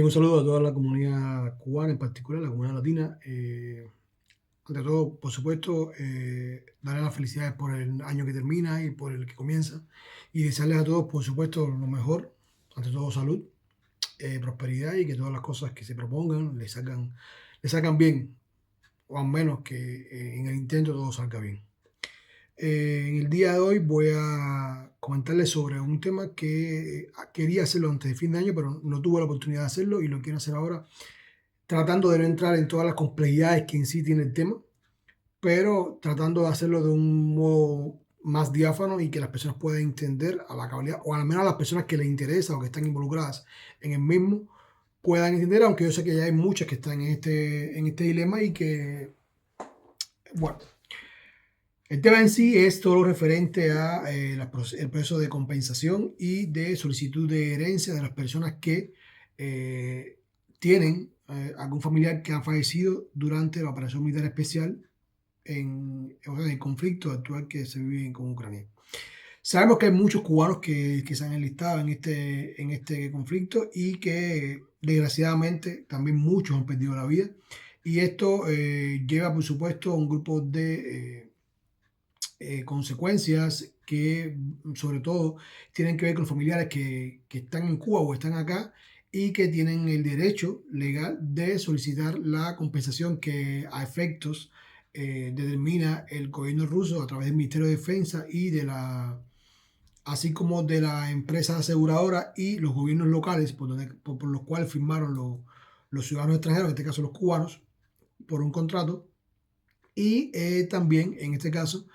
Bien, un saludo a toda la comunidad cubana, en particular la comunidad latina. Ante todo, por supuesto, darle las felicidades por el año que termina y por el que comienza. Y desearles a todos, por supuesto, lo mejor. Ante todo, salud, prosperidad y que todas las cosas que se propongan le sacan bien, o al menos que en el intento todo salga bien. En el día de hoy voy a comentarles sobre un tema que quería hacerlo antes de fin de año, pero no tuve la oportunidad de hacerlo y lo quiero hacer ahora, tratando de no entrar en todas las complejidades que en sí tiene el tema, pero tratando de hacerlo de un modo más diáfano y que las personas puedan entender a la cabalidad, o al menos a las personas que les interesa o que están involucradas en el mismo, puedan entender, aunque yo sé que ya hay muchas que están en este dilema y que, bueno, el tema en sí es todo lo referente a el proceso de compensación y de solicitud de herencia de las personas que eh, tienen algún familiar que ha fallecido durante la operación militar especial o sea, en el conflicto actual que se vive con Ucrania. Sabemos que hay muchos cubanos que se han enlistado en este conflicto y que desgraciadamente también muchos han perdido la vida. Y esto lleva, por supuesto, a un grupo de consecuencias que sobre todo tienen que ver con familiares que están en Cuba o están acá y que tienen el derecho legal de solicitar la compensación que a efectos determina el gobierno ruso a través del Ministerio de Defensa y así como de la empresa aseguradora y los gobiernos locales por los cuales firmaron los ciudadanos extranjeros, en este caso los cubanos, por un contrato. Y también, en este caso,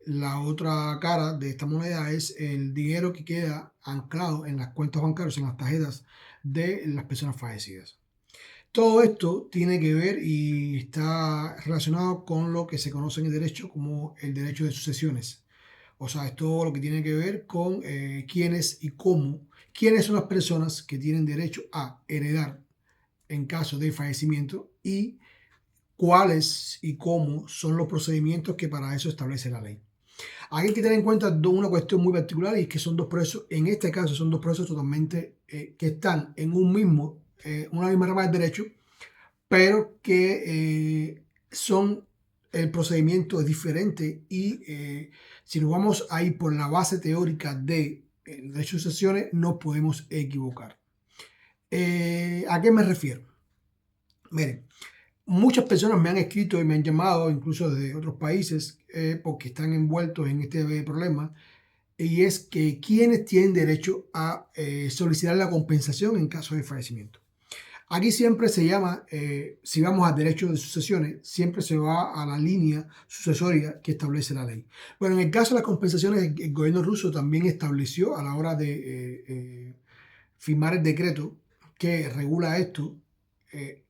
la otra cara de esta moneda es el dinero que queda anclado en las cuentas bancarias, en las tarjetas de las personas fallecidas. Todo esto tiene que ver y está relacionado con lo que se conoce en el derecho como el derecho de sucesiones. O sea, es todo lo que tiene que ver con quiénes y cómo, quiénes son las personas que tienen derecho a heredar en caso de fallecimiento y cuáles y cómo son los procedimientos que para eso establece la ley. Hay que tener en cuenta una cuestión muy particular y es que son dos procesos, en este caso son dos procesos totalmente que están en una misma rama del derecho, pero que el procedimiento es diferente y si nos vamos a ir por la base teórica de derecho de sucesiones, no podemos equivocar. ¿A qué me refiero? Miren, muchas personas me han escrito y me han llamado, incluso de otros países, porque están envueltos en este problema, y es que quienes tienen derecho a solicitar la compensación en caso de fallecimiento. Aquí siempre se llama, si vamos a derecho de sucesiones, siempre se va a la línea sucesoria que establece la ley. Bueno, en el caso de las compensaciones, el gobierno ruso también estableció a la hora de firmar el decreto que regula esto,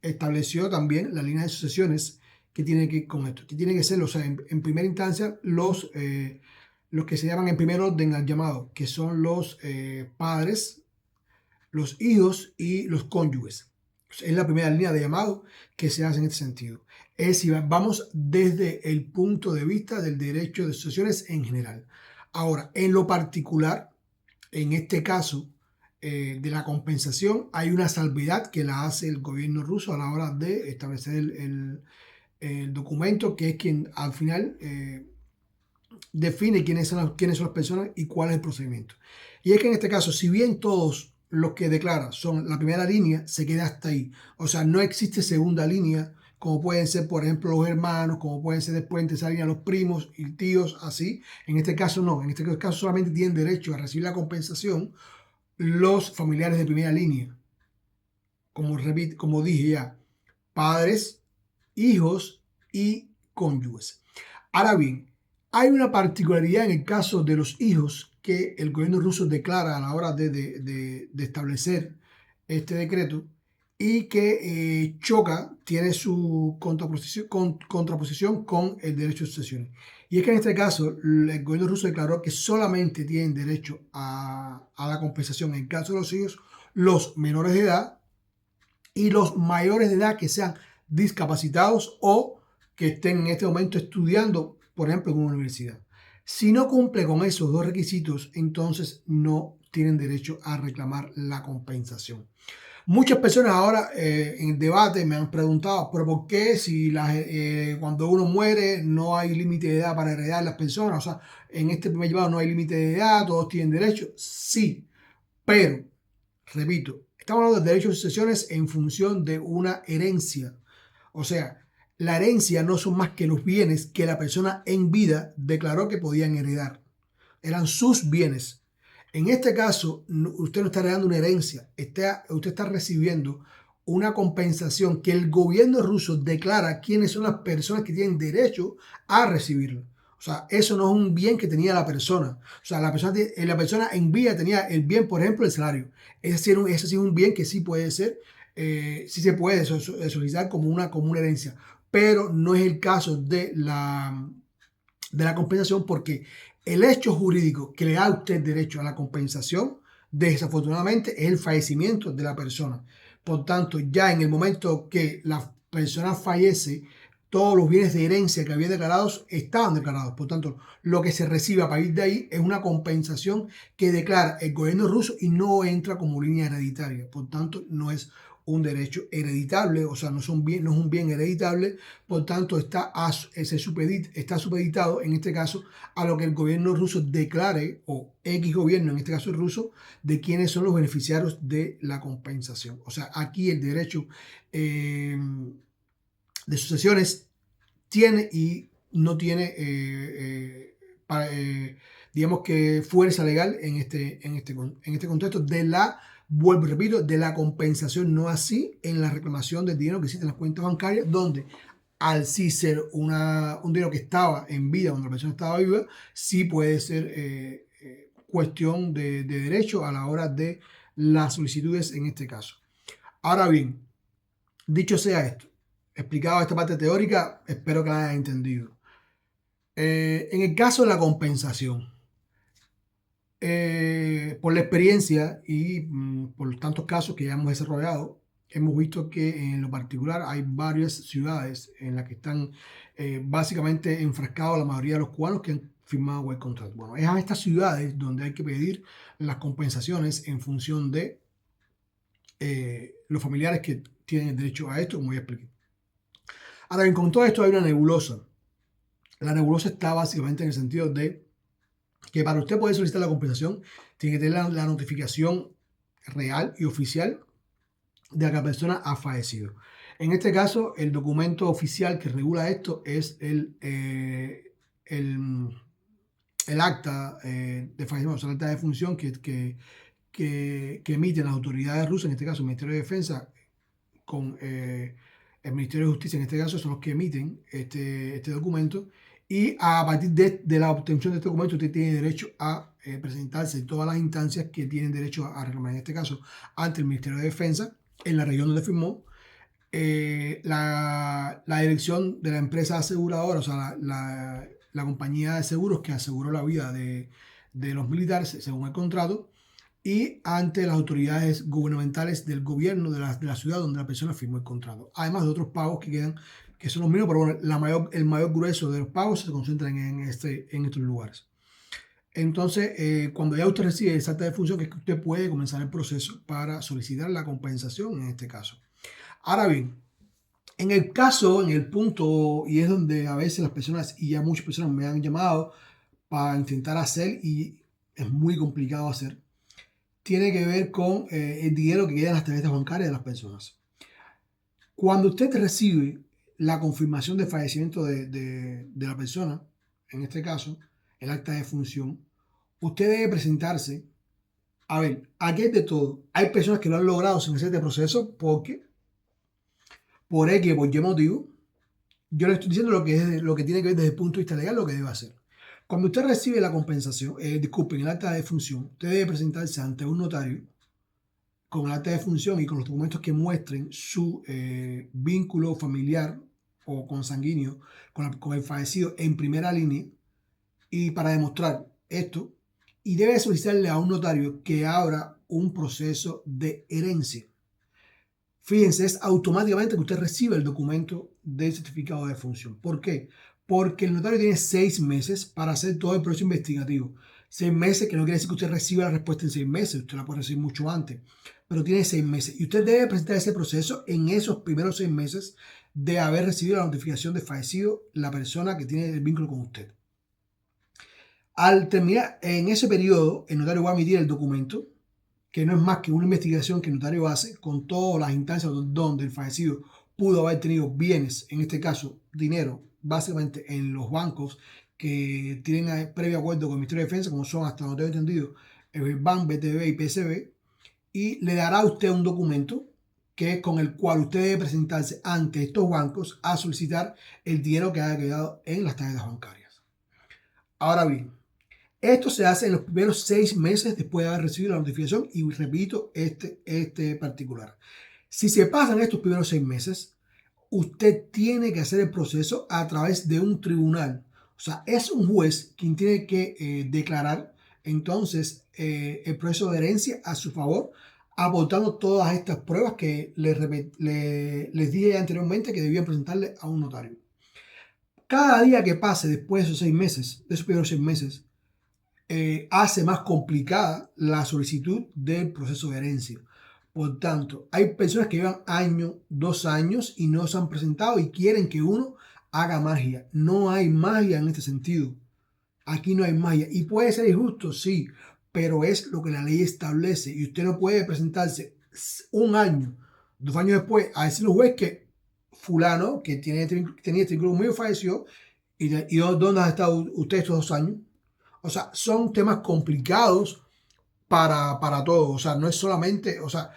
estableció también la línea de sucesiones que tiene que ir con esto, que tiene que ser, o sea, en primera instancia, los que se llaman en primer orden al llamado, que son los padres, los hijos y los cónyuges. Es la primera línea de llamado que se hace en este sentido. Es si vamos desde el punto de vista del derecho de sucesiones en general. Ahora, en lo particular, en este caso de la compensación, hay una salvedad que la hace el gobierno ruso a la hora de establecer el documento, que es quien al final define quiénes son las personas y cuál es el procedimiento. Y es que en este caso, si bien todos los que declaran son la primera línea, se queda hasta ahí. O sea, no existe segunda línea, como pueden ser, por ejemplo, los hermanos, como pueden ser después de esa línea los primos y tíos, así. En este caso no, en este caso solamente tienen derecho a recibir la compensación los familiares de primera línea. Como dije ya, padres, hijos y cónyuges. Ahora bien, hay una particularidad en el caso de los hijos que el gobierno ruso declara a la hora de establecer este decreto y que tiene su contraposición con el derecho de sucesión. Y es que en este caso el gobierno ruso declaró que solamente tienen derecho a la compensación en el caso de los hijos los menores de edad y los mayores de edad que sean discapacitados o que estén en este momento estudiando, por ejemplo, en una universidad. Si no cumple con esos dos requisitos, entonces no tienen derecho a reclamar la compensación. Muchas personas ahora en el debate me han preguntado, pero ¿por qué si cuando uno muere no hay límite de edad para heredar las personas? O sea, en este primer llevado no hay límite de edad, todos tienen derecho. Sí, pero, repito, estamos hablando de derechos y sucesiones en función de una herencia. O sea, la herencia no son más que los bienes que la persona en vida declaró que podían heredar. Eran sus bienes. En este caso, usted no está heredando una herencia, usted está recibiendo una compensación que el gobierno ruso declara quiénes son las personas que tienen derecho a recibirlo. O sea, eso no es un bien que tenía la persona. O sea, la persona en vida tenía el bien, por ejemplo, el salario. Ese sí es un bien que sí puede ser, sí se puede solicitar como una herencia. Pero no es el caso de la compensación, porque el hecho jurídico que le da a usted derecho a la compensación, desafortunadamente, es el fallecimiento de la persona. Por tanto, ya en el momento que la persona fallece, todos los bienes de herencia que había declarados estaban declarados. Por tanto, lo que se recibe a partir de ahí es una compensación que declara el gobierno ruso y no entra como línea hereditaria. Por tanto, no es un derecho hereditable, o sea, no es un bien hereditable, por tanto está supeditado en este caso a lo que el gobierno ruso declare, o X gobierno, en este caso el ruso, de quiénes son los beneficiarios de la compensación. O sea, aquí el derecho de sucesiones tiene y no tiene, digamos que fuerza legal en este contexto vuelvo y repito, de la compensación, no así en la reclamación del dinero que existe en las cuentas bancarias, donde al sí ser un dinero que estaba en vida, cuando la persona estaba viva, sí puede ser cuestión de derecho a la hora de las solicitudes en este caso. Ahora bien, dicho sea esto, explicado esta parte teórica, espero que la hayas entendido. En el caso de la compensación, por la experiencia y por los tantos casos que ya hemos desarrollado, hemos visto que en lo particular hay varias ciudades en las que están básicamente enfrascados la mayoría de los cubanos que han firmado el contrato. Bueno, es a estas ciudades donde hay que pedir las compensaciones en función de los familiares que tienen el derecho a esto, como ya expliqué. Ahora bien, con todo esto hay una nebulosa. La nebulosa está básicamente en el sentido de que para usted poder solicitar la compensación, tiene que tener la notificación real y oficial de que la persona ha fallecido. En este caso, el documento oficial que regula esto es el acta de fallecimiento, o sea, el acta de función que emiten las autoridades rusas, en este caso el Ministerio de Defensa, con el Ministerio de Justicia, en este caso, son los que emiten este documento. Y a partir de la obtención de este documento, usted tiene derecho a presentarse en todas las instancias que tienen derecho a reclamar, en este caso, ante el Ministerio de Defensa, en la región donde firmó, la dirección de la empresa aseguradora, o sea, la compañía de seguros que aseguró la vida de los militares según el contrato, y ante las autoridades gubernamentales del gobierno de la ciudad donde la persona firmó el contrato. Además de otros pagos que quedan, que son los mínimos, pero bueno, el mayor grueso de los pagos se concentran en estos lugares. Entonces, cuando ya usted recibe esa acta de función, que es que usted puede comenzar el proceso para solicitar la compensación en este caso. Ahora bien, en el punto, y es donde a veces las personas, y ya muchas personas me han llamado para intentar hacer, y es muy complicado hacer, tiene que ver con el dinero que queda en las tarjetas bancarias de las personas. Cuando usted recibe la confirmación de fallecimiento de la persona, en este caso, el acta de función, usted debe presentarse. A ver, aquí hay de todo. Hay personas que lo han logrado sin hacer este proceso porque, por X, por Y motivo, yo le estoy diciendo lo que tiene que ver desde el punto de vista legal, lo que debe hacer. Cuando usted recibe la compensación, disculpen, el acta de función, usted debe presentarse ante un notario con el acta de función y con los documentos que muestren su vínculo familiar o consanguíneo con el fallecido en primera línea, y para demostrar esto, y debe solicitarle a un notario que abra un proceso de herencia. Fíjense, es automáticamente que usted recibe el documento del certificado de función. ¿Por qué? Porque el notario tiene 6 meses para hacer todo el proceso investigativo. 6 meses, que no quiere decir que usted reciba la respuesta en 6 meses, usted la puede recibir mucho antes, pero tiene 6 meses. Y usted debe presentar ese proceso en esos primeros 6 meses de haber recibido la notificación de fallecido la persona que tiene el vínculo con usted. Al terminar en ese periodo, el notario va a emitir el documento, que no es más que una investigación que el notario hace con todas las instancias donde el fallecido pudo haber tenido bienes, en este caso dinero, básicamente en los bancos que tienen previo acuerdo con el Ministerio de Defensa, como son, hasta donde tengo entendido, el BAN, BTV y PSB, y le dará a usted un documento que es con el cual usted debe presentarse ante estos bancos a solicitar el dinero que haya quedado en las tarjetas bancarias. Ahora bien, esto se hace en los primeros 6 meses después de haber recibido la notificación y repito este particular. Si se pasan estos primeros 6 meses, usted tiene que hacer el proceso a través de un tribunal. O sea, es un juez quien tiene que declarar entonces el proceso de herencia a su favor, aportando todas estas pruebas que les dije anteriormente que debían presentarle a un notario. Cada día que pase después de esos 6 meses, de esos primeros 6 meses, hace más complicada la solicitud del proceso de herencia. Por tanto, hay personas que llevan años, 2 años y no se han presentado y quieren que uno haga magia. No hay magia en este sentido. Aquí no hay magia. Y puede ser injusto, sí, pero es lo que la ley establece. Y usted no puede presentarse un año, 2 años después, a decirle al juez que fulano, que tenía este vínculo conmigo, falleció. ¿Y dónde ha estado usted estos 2 años? O sea, son temas complicados para todos. O sea, no es solamente, o sea,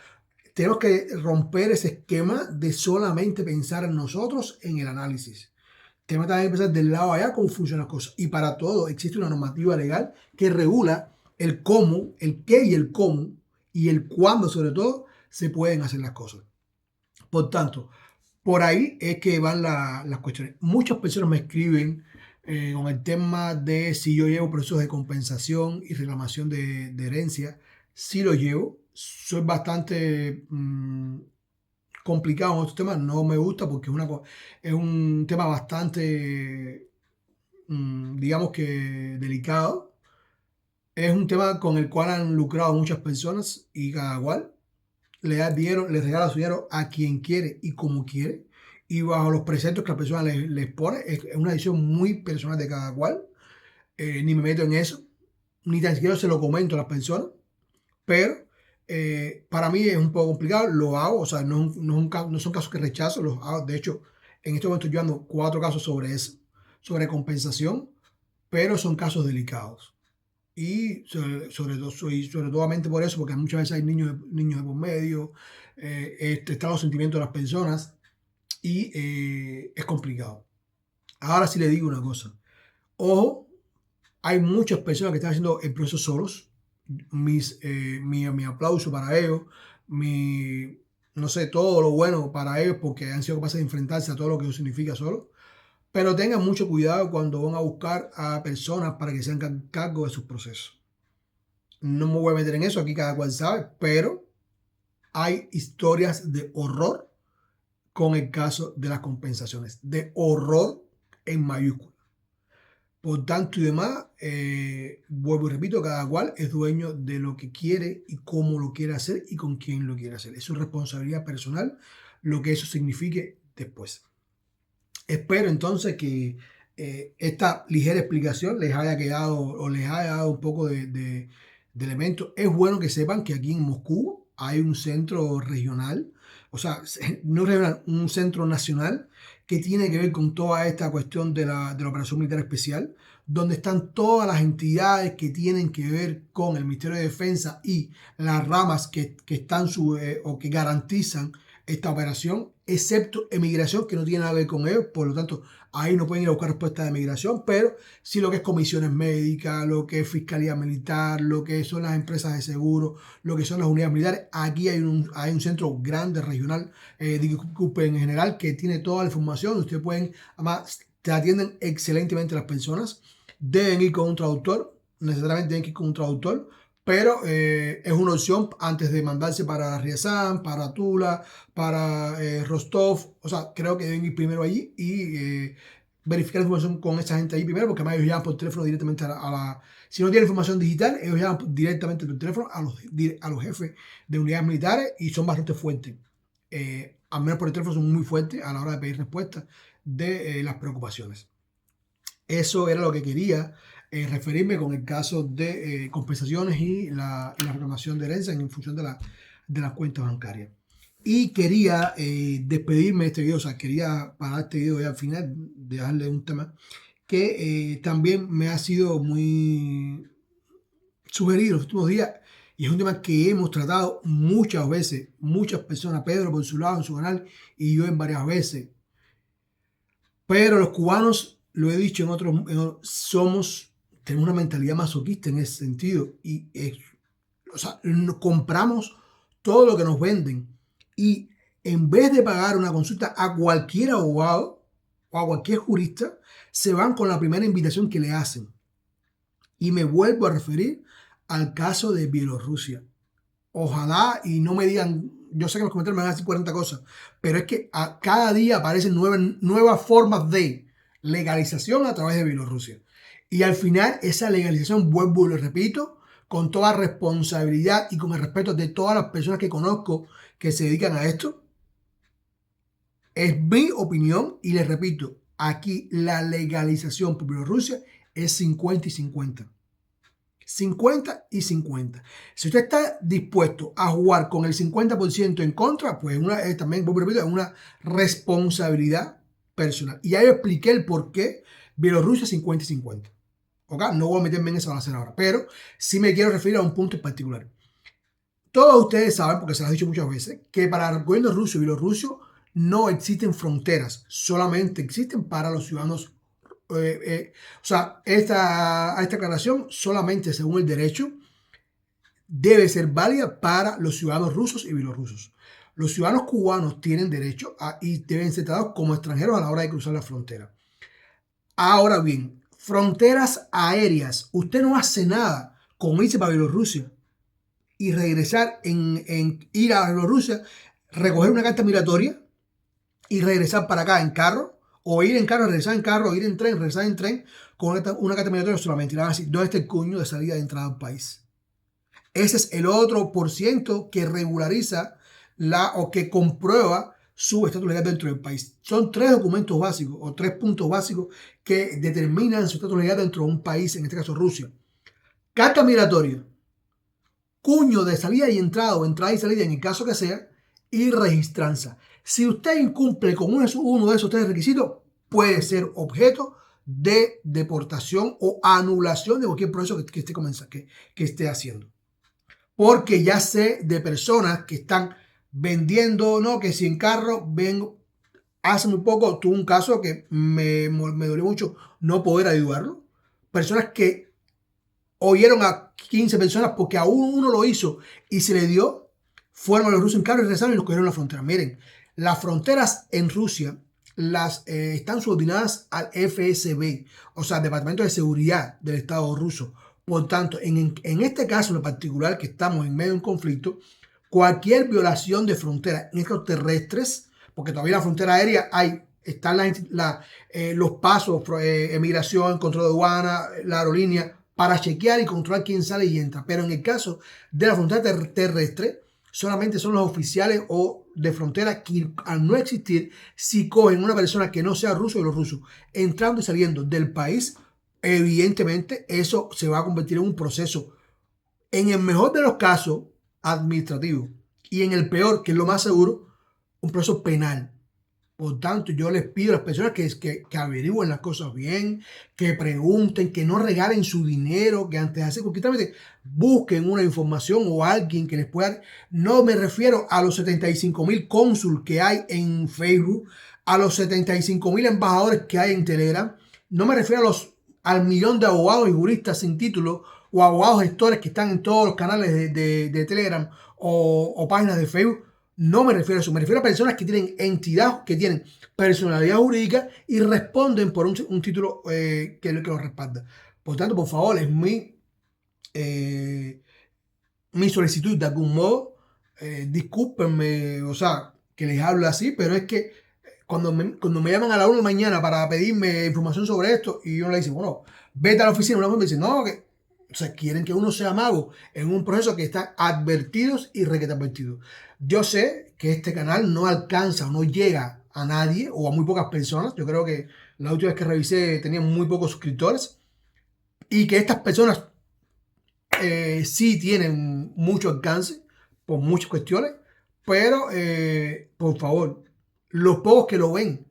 tenemos que romper ese esquema de solamente pensar en nosotros en el análisis. Tenemos también que pensar del lado allá cómo funcionan las cosas. Y para todo existe una normativa legal que regula el cómo, el qué y el cómo y el cuándo, sobre todo, se pueden hacer las cosas. Por tanto, por ahí es que van las cuestiones. Muchas personas me escriben con el tema de si yo llevo procesos de compensación y reclamación de herencia. Sí lo llevo. Soy bastante complicado en estos temas. No me gusta porque es un tema bastante, digamos que delicado. Es un tema con el cual han lucrado muchas personas y cada cual le da dinero, le regala su dinero a quien quiere y como quiere, y bajo los preceptos que la persona les pone. Es una decisión muy personal de cada cual. Ni me meto en eso, ni tan siquiera se lo comento a las personas, pero para mí es un poco complicado. Lo hago, o sea, no son casos que rechazo, los hago. De hecho, en este momento yo ando 4 casos sobre eso, sobre compensación, pero son casos delicados. Y sobre todo por eso, porque muchas veces hay niños de por medio, están los sentimientos de las personas y es complicado. Ahora sí le digo una cosa. Ojo, hay muchas personas que están haciendo el proceso solos. Mi aplauso para ellos, no sé, todo lo bueno para ellos porque han sido capaces de enfrentarse a todo lo que eso significa solo. Pero tengan mucho cuidado cuando van a buscar a personas para que se hagan cargo de sus procesos. No me voy a meter en eso, aquí cada cual sabe, pero hay historias de horror con el caso de las compensaciones, de horror en mayúscula. Por tanto y demás, vuelvo y repito, cada cual es dueño de lo que quiere y cómo lo quiere hacer y con quién lo quiere hacer. Es su responsabilidad personal lo que eso signifique después. Espero entonces que esta ligera explicación les haya quedado o les haya dado un poco de elementos. Es bueno que sepan que aquí en Moscú hay un centro regional, o sea, no regional, un centro nacional que tiene que ver con toda esta cuestión de la operación militar especial, donde están todas las entidades que tienen que ver con el Ministerio de Defensa y las ramas que están o que garantizan esta operación, excepto emigración, que no tiene nada que ver con ellos. Por lo tanto, ahí no pueden ir a buscar respuestas de migración, pero sí lo que es comisiones médicas, lo que es fiscalía militar, lo que son las empresas de seguro, lo que son las unidades militares. Aquí hay un centro grande regional, en general, que tiene toda la información. Ustedes pueden, además, te atienden excelentemente las personas. Deben ir con un traductor, necesariamente deben ir con un traductor, pero es una opción antes de mandarse para Riazán, para Tula, para Rostov. O sea, creo que deben ir primero allí y verificar la información con esa gente ahí primero, porque además ellos llaman por teléfono directamente si no tienen información digital, ellos llaman directamente por teléfono a los jefes de unidades militares y son bastante fuertes. Al menos por el teléfono son muy fuertes a la hora de pedir respuestas de las preocupaciones. Eso era lo que quería referirme con el caso de compensaciones y la reclamación de herencia en función de las cuentas bancarias. Y quería despedirme de este video, o sea, quería parar este video ya al final, de darle un tema que también me ha sido muy sugerido los últimos días y es un tema que hemos tratado muchas veces, muchas personas, Pedro por su lado en su canal y yo en varias veces. Pero los cubanos, lo he dicho tenemos una mentalidad masoquista en ese sentido y o sea, compramos todo lo que nos venden y en vez de pagar una consulta a cualquier abogado o a cualquier jurista, se van con la primera invitación que le hacen. Y me vuelvo a referir al caso de Bielorrusia. Ojalá y no me digan, yo sé que en los comentarios me van a decir 40 cosas, pero es que cada día aparecen nuevas formas de legalización a través de Bielorrusia. Y al final esa legalización, vuelvo y lo repito, con toda responsabilidad y con el respeto de todas las personas que conozco que se dedican a esto, es mi opinión y les repito, aquí la legalización por Bielorrusia es 50 y 50. 50 y 50. Si usted está dispuesto a jugar con el 50% en contra, pues también, repito, es una responsabilidad personal. Y ya yo expliqué el por qué Bielorrusia 50 y 50. ¿Ok? No voy a meterme en esa balacera ahora, pero sí me quiero referir a un punto en particular. Todos ustedes saben, porque se lo he dicho muchas veces, que para el gobierno ruso y bielorruso no existen fronteras, solamente existen para los ciudadanos. O sea, esta aclaración solamente según el derecho debe ser válida para los ciudadanos rusos y bielorrusos. Los ciudadanos cubanos tienen derecho y deben ser tratados como extranjeros a la hora de cruzar la frontera. Ahora bien, fronteras aéreas. Usted no hace nada con irse para Bielorrusia y regresar ir a Bielorrusia, recoger una carta migratoria y regresar para acá en carro, o ir en carro, regresar en carro, o ir en tren, regresar en tren, con una carta migratoria solamente. Y van a decir, ¿dónde está el cuño de salida y entrada al país? Ese es el otro por ciento que regulariza o que comprueba su estatus legal dentro del país. Son 3 documentos básicos o 3 puntos básicos que determinan su estatus legal dentro de un país, en este caso Rusia. Carta migratoria, cuño de salida y entrada o entrada y salida en el caso que sea, y registranza. Si usted incumple con uno de esos 3 requisitos, puede ser objeto de deportación o anulación de cualquier proceso que esté haciendo. Porque ya sé de personas que están vendiendo, ¿no? Que si en carro vengo. Hace muy poco tuve un caso que me dolió mucho no poder ayudarlo. Personas que oyeron a 15 personas porque a uno lo hizo y se le dio, fueron a los rusos en carro y regresaron y los cogieron en la frontera. Miren, las fronteras en Rusia están subordinadas al FSB, o sea, Departamento de Seguridad del Estado ruso. Por tanto, en este caso en particular, que estamos en medio de un conflicto, cualquier violación de fronteras, en estos terrestres, porque todavía la frontera aérea están los pasos, emigración, control de aduana, la aerolínea, para chequear y controlar quién sale y entra. Pero en el caso de la frontera terrestre, solamente son los oficiales o de frontera que, al no existir, si cogen una persona que no sea ruso o los rusos entrando y saliendo del país, evidentemente eso se va a convertir en un proceso, en el mejor de los casos, administrativo, y en el peor, que es lo más seguro, un proceso penal. Por tanto, yo les pido a las personas que averigüen las cosas bien, que pregunten, que no regalen su dinero, que antes de hacer cualquier trámite busquen una información o alguien que les pueda. No me refiero a los 75,000 cónsul que hay en Facebook, a los 75,000 embajadores que hay en Telegram. No me refiero al millón de abogados y juristas sin título o abogados gestores que están en todos los canales de Telegram o páginas de Facebook. No me refiero a eso, me refiero a personas que tienen entidad, que tienen personalidad jurídica y responden por un título que lo respalda. Por tanto, por favor, es mi solicitud de algún modo. Discúlpenme, o sea, que les hablo así, pero es que cuando me llaman a la 1 de la mañana para pedirme información sobre esto, y yo le digo, bueno, vete a la oficina, uno me dice, no, que, o sea, quieren que uno sea mago en un proceso que están advertidos y requete advertidos. Yo sé que este canal no alcanza o no llega a nadie o a muy pocas personas. Yo creo que la última vez que revisé tenía muy pocos suscriptores y que estas personas sí tienen mucho alcance por muchas cuestiones, pero por favor, los pocos que lo ven,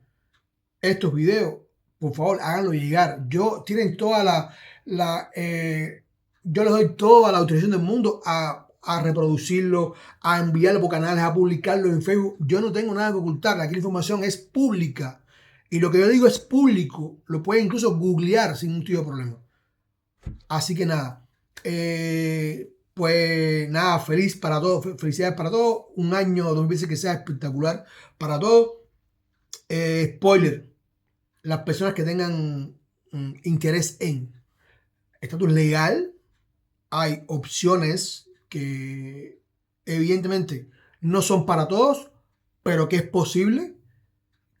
estos videos, por favor, háganlo llegar. Tienen toda yo les doy toda la autorización del mundo a reproducirlo, a enviarlo por canales, a publicarlo en Facebook. Yo no tengo nada que ocultar. Aquí la información es pública. Y lo que yo digo es público. Lo pueden incluso googlear sin un tío de problema. Así que nada. Pues nada, feliz para todos. Felicidades para todos. Un año 2020 que sea espectacular para todos. Spoiler. Las personas que tengan interés en estatus legal, hay opciones que evidentemente no son para todos, pero que es posible,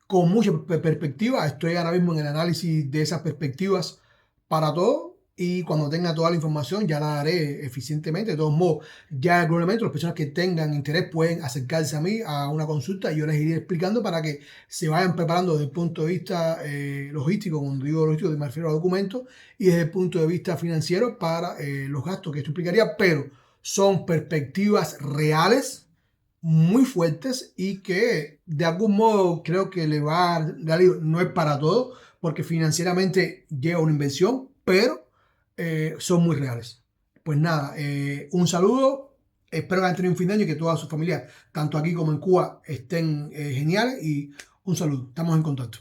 con mucha perspectiva. Estoy ahora mismo en el análisis de esas perspectivas para todos. Y cuando tenga toda la información ya la daré eficientemente. De todos modos, ya en algún momento las personas que tengan interés pueden acercarse a mí a una consulta y yo les iré explicando para que se vayan preparando desde el punto de vista logístico. Cuando digo logístico me refiero a documentos, y desde el punto de vista financiero para los gastos que esto explicaría, pero son perspectivas reales, muy fuertes y que de algún modo creo que le va a dar, no es para todo, porque financieramente lleva una inversión, pero son muy reales. Pues nada, un saludo, espero que hayan tenido un fin de año y que toda su familia, tanto aquí como en Cuba, estén geniales, y un saludo, estamos en contacto.